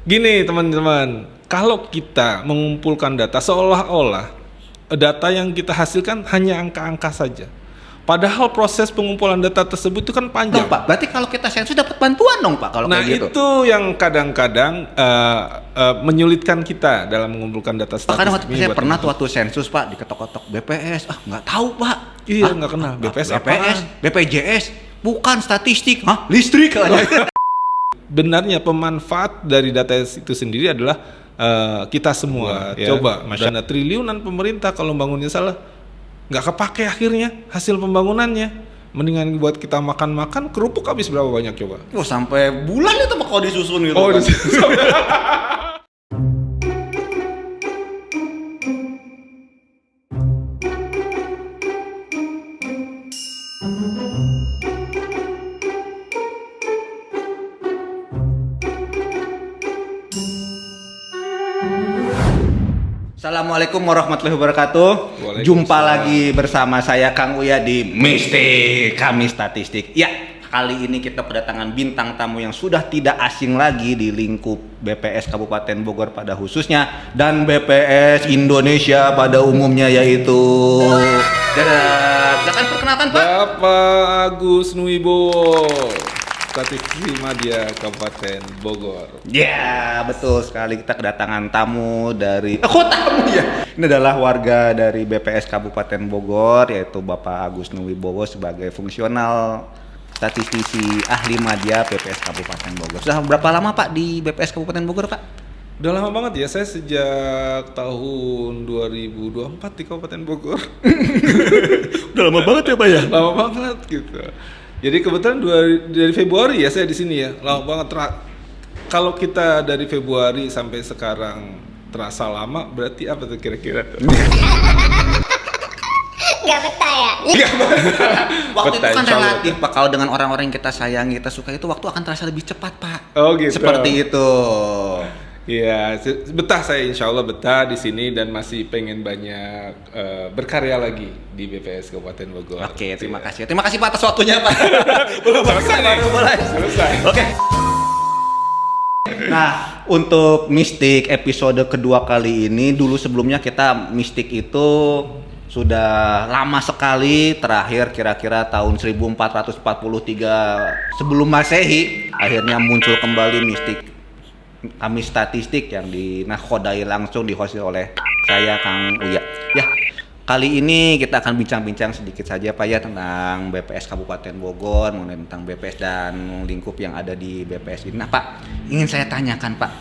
Gini teman-teman, kalau kita mengumpulkan data seolah-olah data yang kita hasilkan hanya angka-angka saja. Padahal proses pengumpulan data tersebut itu kan panjang. Pak, berarti kalau kita sensus dapat bantuan dong Pak kalau Nah kayak gitu. itu yang kadang-kadang menyulitkan kita dalam mengumpulkan data Bahkan statistik. waktu saya pernah waktu sensus Pak diketok-ketok BPS, nggak tahu Pak. Iya nggak kenal. BPS apaan? BPJS, bukan statistik, listrik. Benarnya pemanfaat dari data itu sendiri adalah kita semua. Ya. Coba dana triliunan pemerintah kalau bangunnya salah nggak kepake akhirnya hasil pembangunannya. Mendingan buat kita makan-makan kerupuk habis berapa banyak coba? Sampai bulan itu Pak kalau disusun gitu. Oh, kan. Assalamualaikum warahmatullahi wabarakatuh. Jumpa lagi bersama saya Kang Uya di Mistik Kami Statistik. Ya, kali ini kita kedatangan bintang tamu yang sudah tidak asing lagi di lingkup BPS Kabupaten Bogor pada khususnya dan BPS Indonesia pada umumnya, yaitu silakan perkenalkan Pak. Bapak Agus Nuwibowo, Statistik Madya Kabupaten Bogor. Ya, betul sekali, kita kedatangan tamu dari tamu ya. Ini adalah warga dari BPS Kabupaten Bogor, yaitu Bapak Agus Nuwibowo sebagai fungsional statistisi ahli madya BPS Kabupaten Bogor. Sudah berapa lama Pak di BPS Kabupaten Bogor, Pak? Udah lama banget ya, saya sejak tahun 2024 di Kabupaten Bogor. Udah lama banget ya Pak ya? Lama banget gitu. Jadi kebetulan dari Februari ya saya di sini ya, lama banget. Kalau kita dari Februari sampai sekarang terasa lama, berarti apa tuh kira-kira? Gak betah ya? Waktu Betah, itu kan insya Allah. relatif Pak, kalau dengan orang-orang yang kita sayangi, kita suka itu waktu akan terasa lebih cepat Pak. Oh gitu. Seperti itu. Iya, betah saya, insya Allah betah di sini dan masih pengen banyak berkarya lagi di BPS Kabupaten Bogor. Oke, terima kasih. Terima kasih Pak atas waktunya Pak. Belum selesai nih. Baru mulai. Selesai. Oke. Nah, untuk Mistik episode kedua kali ini, dulu sebelumnya kita Mistik itu sudah lama sekali, terakhir kira-kira tahun 1443 sebelum Masehi, akhirnya muncul kembali Mistik Kami Statistik yang dinakodai langsung dihost oleh saya Kang Uya. Ya, kali ini kita akan bincang-bincang sedikit saja Pak ya tentang BPS Kabupaten Bogor, mengenai tentang BPS dan lingkup yang ada di BPS ini. Nah Pak, ingin saya tanyakan Pak,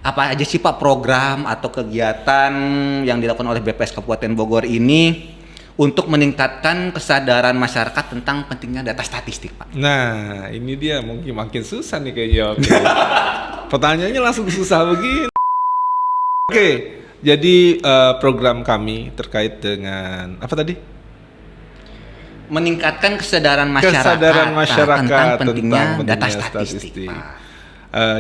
apa aja sih Pak program atau kegiatan yang dilakukan oleh BPS Kabupaten Bogor ini untuk meningkatkan kesadaran masyarakat tentang pentingnya data statistik Pak? Nah, ini dia mungkin makin susah nih kayak jawabnya. Pertanyaannya langsung susah begini. Oke, jadi program kami terkait dengan apa tadi? Meningkatkan kesadaran masyarakat, tentang pentingnya data statistik. Pak.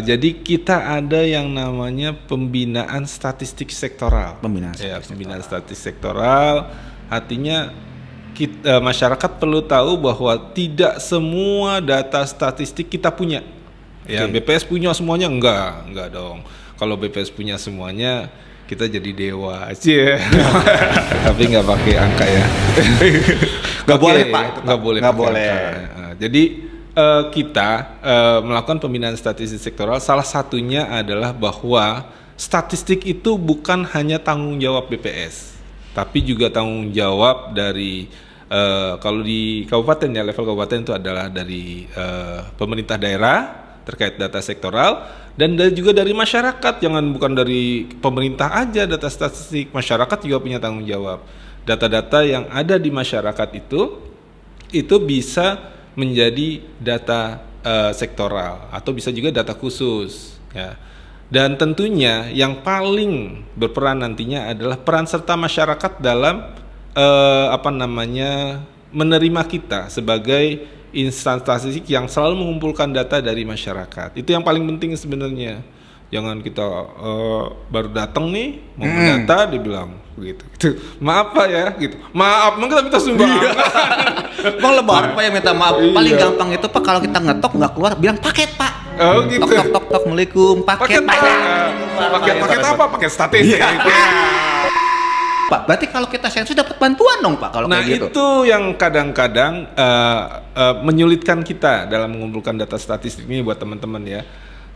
Jadi kita ada yang namanya pembinaan statistik sektoral. Pembinaan statistik sektoral. Artinya masyarakat perlu tahu bahwa tidak semua data statistik kita punya. Ya, BPS punya semuanya enggak dong. Kalau BPS punya semuanya, kita jadi dewa aja. Tapi nggak pakai angka ya. Nggak boleh Pak. Nggak boleh. Nggak boleh. Jadi kita melakukan pembinaan statistik sektoral. Salah satunya adalah bahwa statistik itu bukan hanya tanggung jawab BPS, tapi juga tanggung jawab dari kalau di kabupaten ya, level kabupaten itu adalah dari pemerintah daerah terkait data sektoral, dan juga dari masyarakat. Bukan dari pemerintah aja data statistik, masyarakat juga punya tanggung jawab. Data-data yang ada di masyarakat itu bisa menjadi data sektoral atau bisa juga data khusus ya. Dan tentunya yang paling berperan nantinya adalah peran serta masyarakat dalam menerima kita sebagai instansi statistik yang selalu mengumpulkan data dari masyarakat. Itu yang paling penting sebenarnya. Jangan kita baru datang nih mau mendata dibilang begitu. Maaf Pak ya gitu. Maaf, emang kita minta sumbangan. Bang lebar Pak yang minta maaf. Paling gampang itu Pak kalau kita ngetok nggak keluar bilang paket Pak. Oh gitu. Tok tok tok tok, Assalamualaikum, paket Paket apa? Paket statistik. Pak, berarti kalau kita sensus dapat bantuan dong Pak kalau Nah kayak gitu. itu yang kadang-kadang menyulitkan kita dalam mengumpulkan data statistik ini buat teman-teman ya.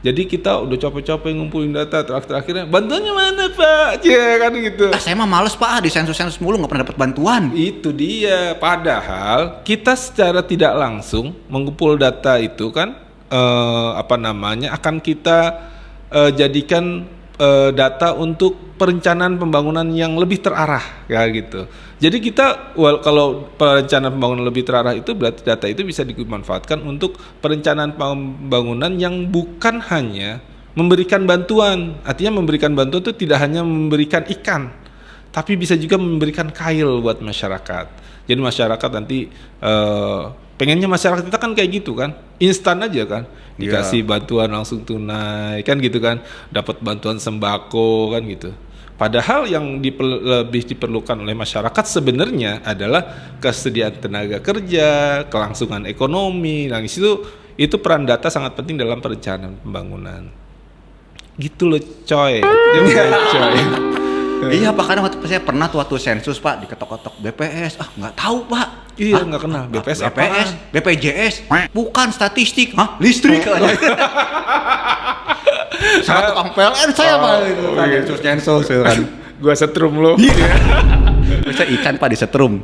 Jadi kita udah capek-capek ngumpulin data, terakhirnya bantuannya mana Pak? Ya kan gitu. Saya mah males Pak, di sensus mulu nggak pernah dapat bantuan. Itu dia. Padahal kita secara tidak langsung mengumpul data itu kan akan kita jadikan data untuk perencanaan pembangunan yang lebih terarah ya gitu. Jadi kita kalau perencanaan pembangunan lebih terarah itu berarti data itu bisa dimanfaatkan untuk perencanaan pembangunan yang bukan hanya memberikan bantuan. Artinya memberikan bantuan itu tidak hanya memberikan ikan, tapi bisa juga memberikan kail buat masyarakat. Jadi masyarakat nanti pengennya masyarakat kita kan kayak gitu kan, instan aja kan, dikasih bantuan langsung tunai kan gitu kan, dapat bantuan sembako kan gitu. Padahal yang lebih diperlukan oleh masyarakat sebenarnya adalah kesediaan tenaga kerja, kelangsungan ekonomi. Nah itu peran data sangat penting dalam perencanaan pembangunan. Gitu loh coy. Coy. Iya Pak, kadang waktu saya pernah tuh waktu sensus Pak diketok-ketok BPS, nggak tahu Pak. Iya nggak kenal BPS apa? BPJS, bukan statistik, listrik. Saya tukang PLN saya Pak itu. Sensus kan. Gua setrum lo. Bisa ikan Pak disetrum.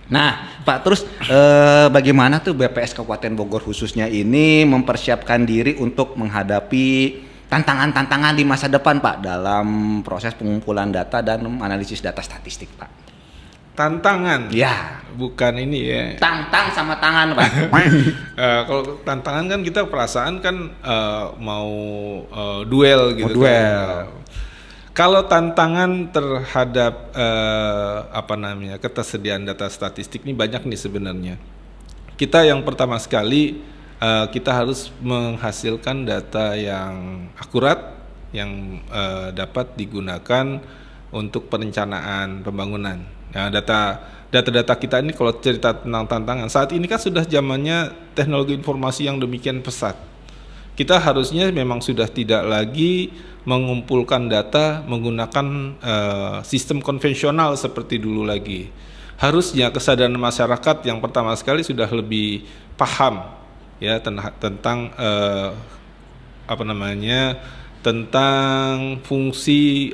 Nah Pak, terus bagaimana tuh BPS Kabupaten Bogor khususnya ini mempersiapkan diri untuk menghadapi tantangan-tantangan di masa depan Pak dalam proses pengumpulan data dan analisis data statistik Pak? Tantangan? Ya. Bukan ini ya. Tang sama tangan Pak. Kalau tantangan kan kita perasaan kan mau duel gitu. Duel. Kalau tantangan terhadap ketersediaan data statistik ini banyak nih sebenarnya. Kita yang pertama sekali kita harus menghasilkan data yang akurat yang dapat digunakan untuk perencanaan pembangunan. Nah, data kita ini kalau cerita tentang tantangan saat ini kan sudah zamannya teknologi informasi yang demikian pesat. Kita harusnya memang sudah tidak lagi mengumpulkan data menggunakan sistem konvensional seperti dulu lagi. Harusnya kesadaran masyarakat yang pertama sekali sudah lebih paham ya tentang tentang fungsi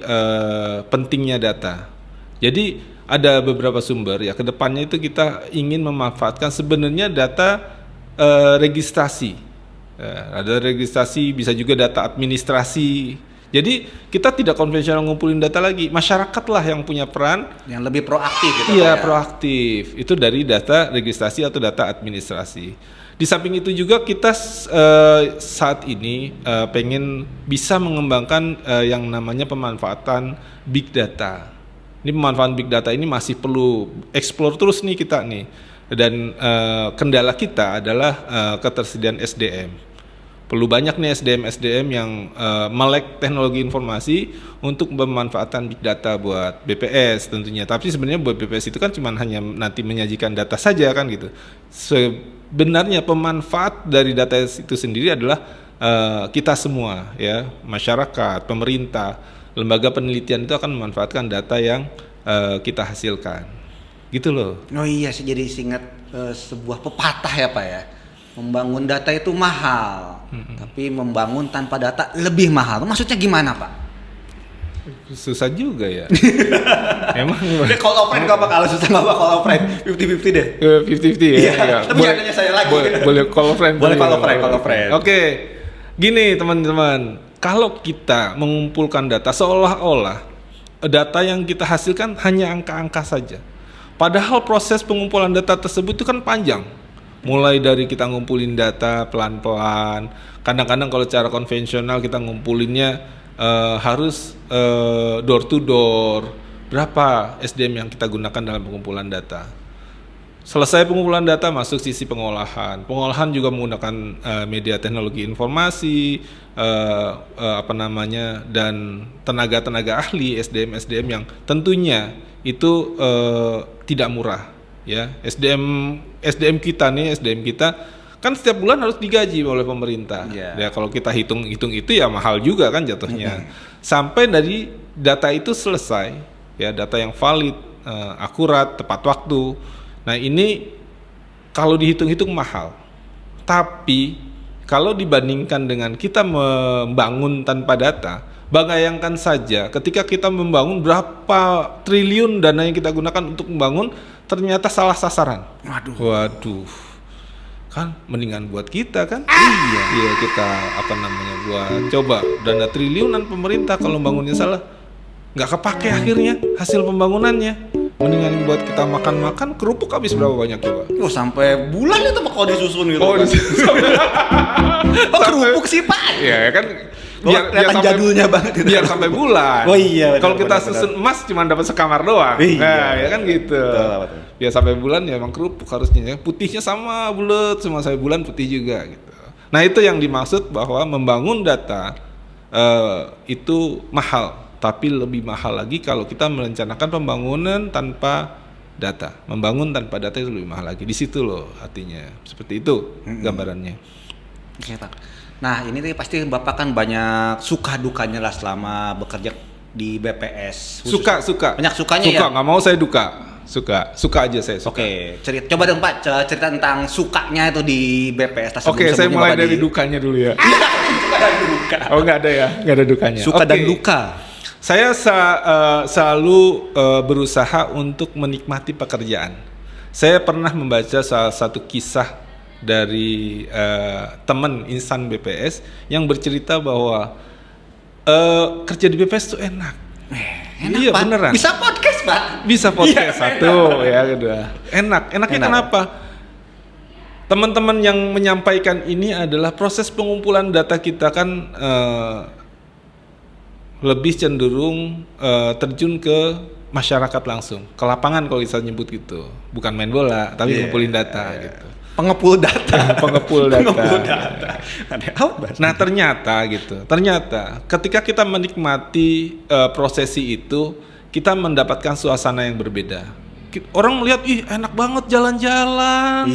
pentingnya data. Jadi ada beberapa sumber ya kedepannya itu kita ingin memanfaatkan sebenarnya data registrasi. Ada registrasi, bisa juga data administrasi. Jadi kita tidak konvensional ngumpulin data lagi, masyarakatlah yang punya peran yang lebih proaktif gitu. Iya, proaktif. Itu dari data registrasi atau data administrasi. Di samping itu juga kita saat ini pengen bisa mengembangkan yang namanya pemanfaatan big data. Ini pemanfaatan big data ini masih perlu explore terus nih kita nih. Dan kendala kita adalah ketersediaan SDM. Perlu banyak nih SDM yang melek teknologi informasi untuk pemanfaatan big data buat BPS tentunya. Tapi sebenarnya buat BPS itu kan cuma hanya nanti menyajikan data saja kan gitu. Sebenarnya pemanfaat dari data itu sendiri adalah kita semua ya, masyarakat, pemerintah, lembaga penelitian itu akan memanfaatkan data yang kita hasilkan. Gitu loh. Oh iya, saya jadi ingat sebuah pepatah ya Pak ya. Membangun data itu mahal, tapi membangun tanpa data lebih mahal. Maksudnya gimana Pak? Susah juga ya. Emang Udah call of friend gak apa kalau susah gak apa call of friend 50-50 deh. 50-50 ya. Iya, tapi jangan tanya saya lagi. Boleh call of friend. Boleh call of friend. Oke. Gini teman-teman, kalau kita mengumpulkan data seolah-olah data yang kita hasilkan hanya angka-angka saja. Padahal proses pengumpulan data tersebut itu kan panjang. Mulai dari kita ngumpulin data pelan-pelan. Kadang-kadang kalau cara konvensional kita ngumpulinnya harus door to door. Berapa SDM yang kita gunakan dalam pengumpulan data? Selesai pengumpulan data masuk sisi pengolahan. Pengolahan juga menggunakan media teknologi informasi, dan tenaga-tenaga ahli SDM yang tentunya itu tidak murah. Ya, SDM kita kan setiap bulan harus digaji oleh pemerintah. Iya. Ya kalau kita hitung itu ya mahal juga kan jatuhnya. Sampai dari data itu selesai, ya data yang valid, akurat, tepat waktu. Nah ini kalau dihitung-hitung mahal. Tapi kalau dibandingkan dengan kita membangun tanpa data, bayangkan saja ketika kita membangun berapa triliun dana yang kita gunakan untuk membangun ternyata salah sasaran. Waduh. Kan mendingan buat kita kan? Iya kita buat coba dana triliunan pemerintah kalau bangunnya salah nggak kepake akhirnya hasil pembangunannya. Mendingan buat kita makan-makan kerupuk habis berapa banyak coba? Oh sampai bulan itu kalau disusun gitu. Oh, Kerupuk sih Pak. Ya kan biar sampai jadulnya banget. Biar sampai bulan. Oh iya. Kalau kita susun emas cuma dapat sekamar doang. Iya. Nah, ya kan gitu. Betul. Biar sampai bulan ya emang kerupuk harusnya. Putihnya sama bulat, semua sampai bulan putih juga gitu. Nah, itu yang dimaksud bahwa membangun data itu mahal. Tapi lebih mahal lagi kalau kita merencanakan pembangunan tanpa data. Membangun tanpa data itu lebih mahal lagi. Di situ loh artinya. Seperti itu gambarannya. Oke Pak. Nah ini pasti Bapak kan banyak suka dukanya lah selama bekerja di BPS. Suka. Banyak sukanya suka, ya? nggak mau saya duka. Suka aja saya suka. Oke, coba dong Pak cerita tentang sukanya itu di BPS. Oke, saya mulai dari dukanya dulu ya. Suka dan duka. Oh nggak ada ya, nggak ada dukanya. Suka dan duka. Saya selalu berusaha untuk menikmati pekerjaan. Saya pernah membaca salah satu kisah dari teman insan BPS yang bercerita bahwa kerja di BPS itu enak. Enak, iya Pak. beneran. Bisa podcast Pak. Bisa podcast satu enak. ya kedua. Enaknya Enak. kenapa? Teman-teman yang menyampaikan ini adalah proses pengumpulan data kita kan lebih cenderung terjun ke masyarakat langsung, ke lapangan kalau bisa nyebut gitu, bukan main bola, tapi ngumpulin data gitu. Pengepul data. Pengepul data. Nah ternyata ketika kita menikmati prosesi itu, kita mendapatkan suasana yang berbeda. Orang melihat, ih enak banget jalan-jalan.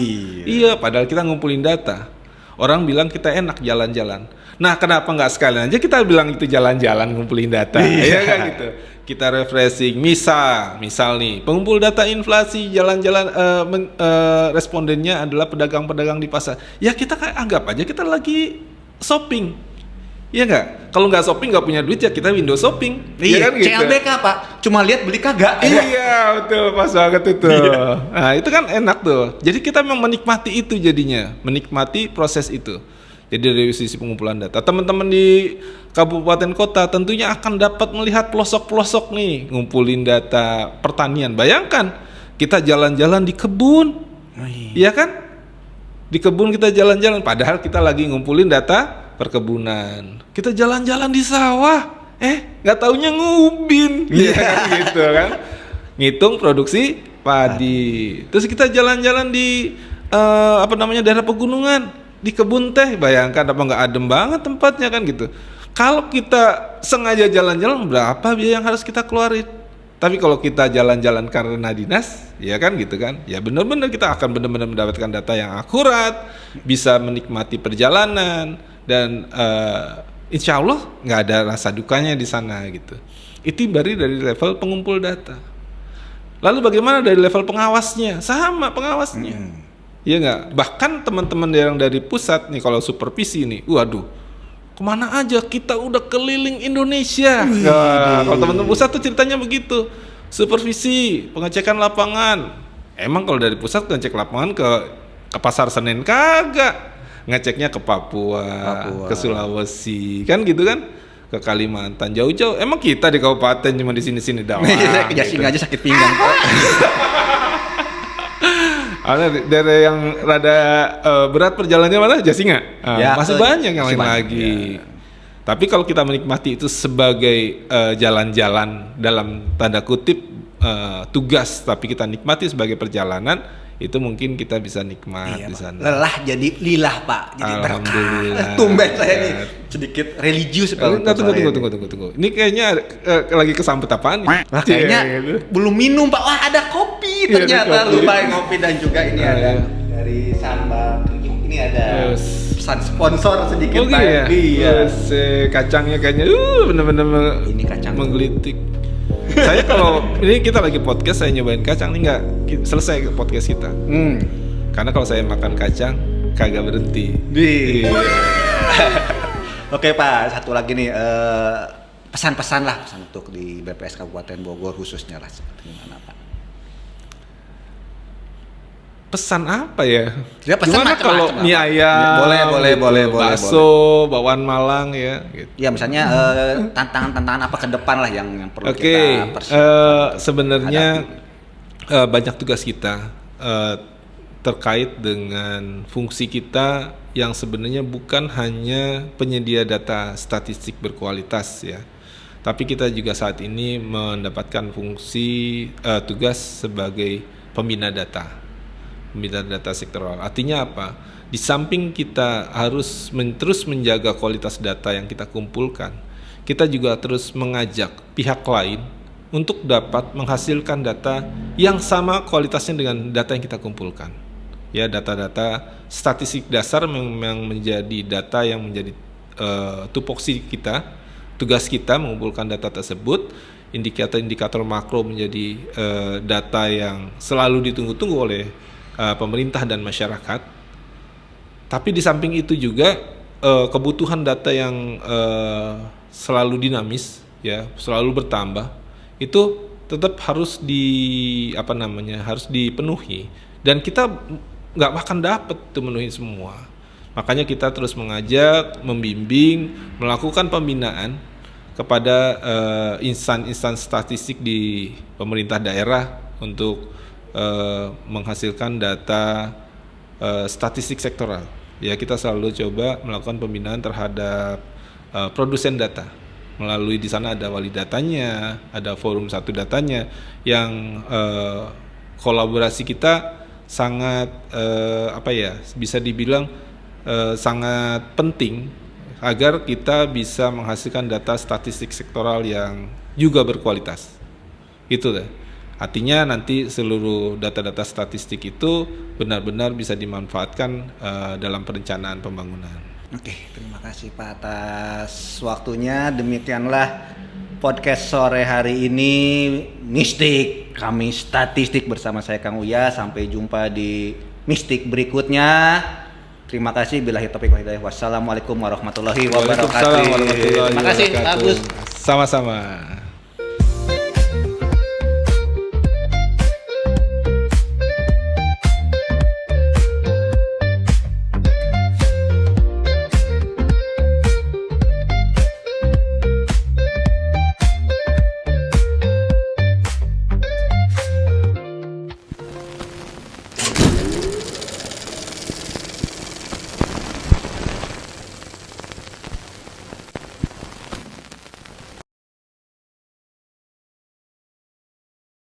Iya, padahal kita ngumpulin data. Orang bilang kita enak jalan-jalan. Nah, kenapa nggak sekalian aja kita bilang itu jalan-jalan ngumpulin data? Iya kan gitu. Kita refreshing. Misal nih, pengumpul data inflasi jalan-jalan respondennya adalah pedagang-pedagang di pasar. Ya kita kayak anggap aja kita lagi shopping. Iya nggak? Kalau nggak shopping nggak punya duit ya kita window shopping. Iya kan gitu. CLBK Pak. Cuma lihat beli kagak. Iya betul, pas banget itu. Nah itu kan enak tuh. Jadi kita memang menikmati itu jadinya, menikmati proses itu. Jadi dari sisi pengumpulan data, teman-teman di kabupaten kota tentunya akan dapat melihat pelosok-pelosok nih, ngumpulin data pertanian. Bayangkan kita jalan-jalan di kebun, iya kan? Di kebun kita jalan-jalan, padahal kita lagi ngumpulin data perkebunan. Kita jalan-jalan di sawah, nggak taunya ngubin, gitu kan? Ngitung produksi padi. Terus kita jalan-jalan di daerah pegunungan. Di kebun teh, bayangkan apa nggak adem banget tempatnya kan gitu. Kalau kita sengaja jalan-jalan berapa biaya yang harus kita keluarin? Tapi kalau kita jalan-jalan karena dinas, ya kan gitu kan? Ya benar-benar kita akan benar-benar mendapatkan data yang akurat, bisa menikmati perjalanan dan insya Allah nggak ada rasa dukanya di sana gitu. Itu dari level pengumpul data. Lalu bagaimana dari level pengawasnya? Sama pengawasnya. Iya nggak? Bahkan teman-teman yang dari pusat nih kalau supervisi nih, waduh, kemana aja kita udah keliling Indonesia. Nah, kalau teman-teman pusat tuh ceritanya begitu, supervisi, pengecekan lapangan. Emang kalau dari pusat ngecek lapangan ke Pasar Senen kagak, ngeceknya ke Papua, ke Sulawesi, kan gitu kan? Ke Kalimantan jauh-jauh. Emang kita di kabupaten cuma di sini-sini doang. Ke Jasinga aja sakit pinggang Pak. Ada daerah yang rada berat perjalanannya mana? Jasinga. Ya, masih banyak yang lain banyak, lagi. Ya. Tapi kalau kita menikmati itu sebagai jalan-jalan dalam tanda kutip tugas, tapi kita nikmati sebagai perjalanan, itu mungkin kita bisa nikmat di sana. Lelah jadi lilah Pak. Jadi Alhamdulillah. Tumben saya nih sedikit religius Pak. Tunggu. Ini kayaknya lagi kesambet apaan nih? Wah, kayaknya gitu. belum minum Pak. Wah ada kopi ternyata. Ada kopi. Lupa ngopi dan juga ini ada dari sambal Ini ada Yes. pesan sponsor sedikit Oh iya. Iya. Yes, kacangnya kayaknya bener-bener Ini kacang. menggelitik. Saya kalau ini kita lagi podcast saya nyobain kacang nih nggak selesai podcast kita. Karena kalau saya makan kacang kagak berhenti. Iya. Oke Pak, satu lagi nih pesan-pesan lah pesan untuk di BPS Kabupaten Bogor khususnya lah seperti gimana Pak? Pesan apa ya? Ya, pesan Gimana macam-macam kalau lah, mie Pak. ayam, Boleh, bakso, bawaan Malang ya. Gitu. Ya misalnya tantangan-tantangan apa ke depan lah yang perlu Oke, kita persiapkan. sebenarnya banyak tugas kita terkait dengan fungsi kita yang sebenarnya bukan hanya penyedia data statistik berkualitas ya, tapi kita juga saat ini mendapatkan fungsi tugas sebagai pembina data sektoral. Artinya apa? Di samping kita harus terus menjaga kualitas data yang kita kumpulkan, kita juga terus mengajak pihak lain untuk dapat menghasilkan data yang sama kualitasnya dengan data yang kita kumpulkan. Ya, data-data statistik dasar memang menjadi data yang menjadi tupoksi kita, tugas kita mengumpulkan data tersebut. Indikator-indikator makro menjadi data yang selalu ditunggu-tunggu oleh pemerintah dan masyarakat. Tapi di samping itu juga kebutuhan data yang selalu dinamis, ya, selalu bertambah, itu tetap harus harus dipenuhi. Dan kita nggak akan dapat memenuhi semua. Makanya kita terus mengajak, membimbing, melakukan pembinaan kepada insan-insan statistik di pemerintah daerah untuk menghasilkan data statistik sektoral. Ya, kita selalu coba melakukan pembinaan terhadap produsen data. Melalui di sana ada wali datanya, ada forum satu datanya, yang kolaborasi kita sangat bisa dibilang sangat penting agar kita bisa menghasilkan data statistik sektoral yang juga berkualitas. Gitu deh. Artinya nanti seluruh data-data statistik itu benar-benar bisa dimanfaatkan dalam perencanaan pembangunan. Oke, terima kasih Pak atas waktunya. Demikianlah podcast sore hari ini Mistik, kami statistik bersama saya Kang Uya. Sampai jumpa di Mistik berikutnya. Terima kasih. Billahi taufiq wal hidayah. Wassalamualaikum warahmatullahi wabarakatuh. Waalaikumsalam warahmatullahi Terima kasih Pak wabarakatuh. Agus. Sama-sama.